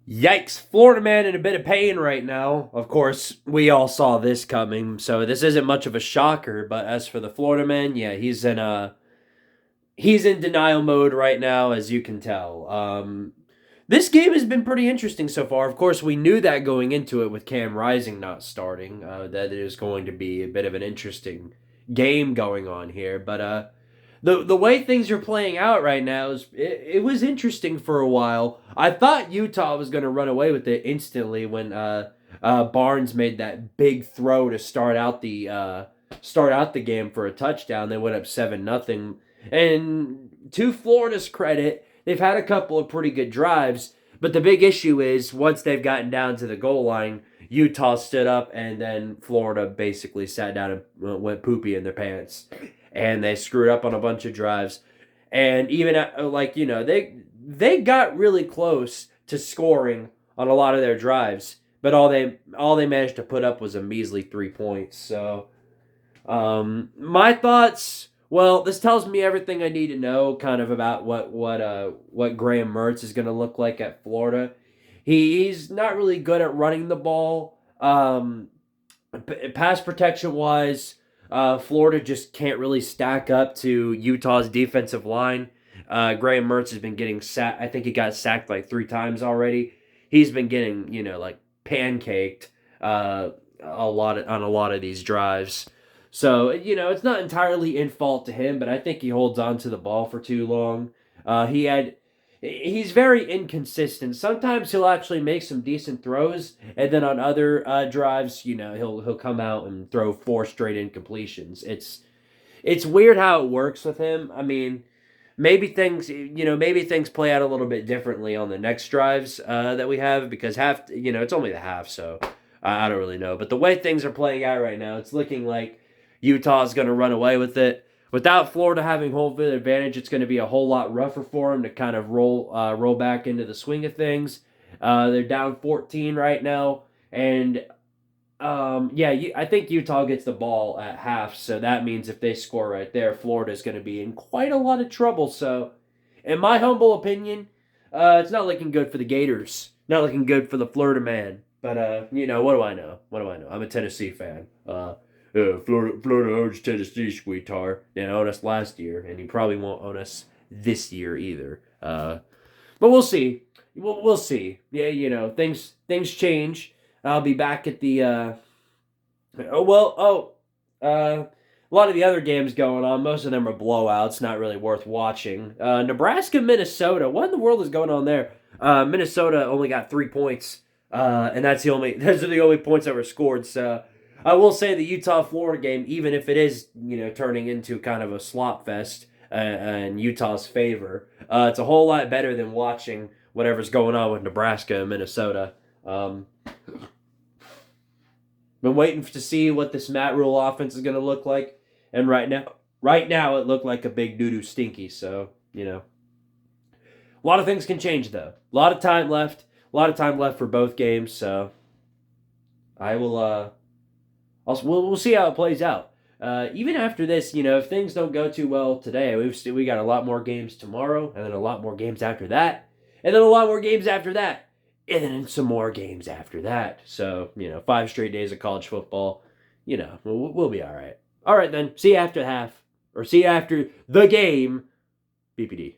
Yikes, Florida man in a bit of pain right now. Of course, we all saw this coming, so this isn't much of a shocker, but as for the Florida man, yeah, he's in denial mode right now, as you can tell. This game has been pretty interesting so far. Of course, we knew that going into it with Cam Rising not starting, that it is going to be a bit of an interesting game going on here. But the way things are playing out right now it was interesting for a while. I thought Utah was going to run away with it instantly when Barnes made that big throw to start out the game for a touchdown. They went up 7-0. And to Florida's credit, they've had a couple of pretty good drives, but the big issue is once they've gotten down to the goal line, Utah stood up, and then Florida basically sat down and went poopy in their pants, and they screwed up on a bunch of drives. And even they got really close to scoring on a lot of their drives, but all they managed to put up was a measly 3 points. So my thoughts. Well, this tells me everything I need to know, kind of about what Graham Mertz is going to look like at Florida. He's not really good at running the ball. Pass protection wise, Florida just can't really stack up to Utah's defensive line. Graham Mertz has been getting sacked. I think he got sacked like 3 times already. He's been getting like pancaked on a lot of these drives. So, it's not entirely in fault to him, but I think he holds on to the ball for too long. He's very inconsistent. Sometimes he'll actually make some decent throws, and then on other drives, he'll come out and throw 4 straight incompletions. It's weird how it works with him. I mean, maybe things play out a little bit differently on the next drives that we have, because it's only the half, so I don't really know. But the way things are playing out right now, it's looking like Utah's going to run away with it. Without Florida having home field advantage, it's going to be a whole lot rougher for them to kind of roll back into the swing of things. They're down 14 right now, and I think Utah gets the ball at half, so that means if they score right there, Florida's going to be in quite a lot of trouble. So, in my humble opinion, it's not looking good for the Gators. Not looking good for the Florida man. But what do I know? What do I know? I'm a Tennessee fan. Florida owns Tennessee, sweetheart. They owned us last year, and he probably won't own us this year either. But we'll see. We'll see. Yeah, things change. I'll be back at the. A lot of the other games going on. Most of them are blowouts. Not really worth watching. Nebraska, Minnesota. What in the world is going on there? Minnesota only got 3 points, and those are the only points that were scored. So. I will say the Utah-Florida game, even if it is, turning into kind of a slop fest in Utah's favor, it's a whole lot better than watching whatever's going on with Nebraska and Minnesota. Been waiting to see what this Matt Rule offense is going to look like, and right now it looked like a big doodoo stinky. So a lot of things can change though. A lot of time left for both games. So I will. We'll see how it plays out. Even after this, if things don't go too well today, we got a lot more games tomorrow, and then a lot more games after that, and then a lot more games after that, and then some more games after that. So 5 straight days of college football. We'll be all right. All right then. See you after half, or see you after the game. BPD.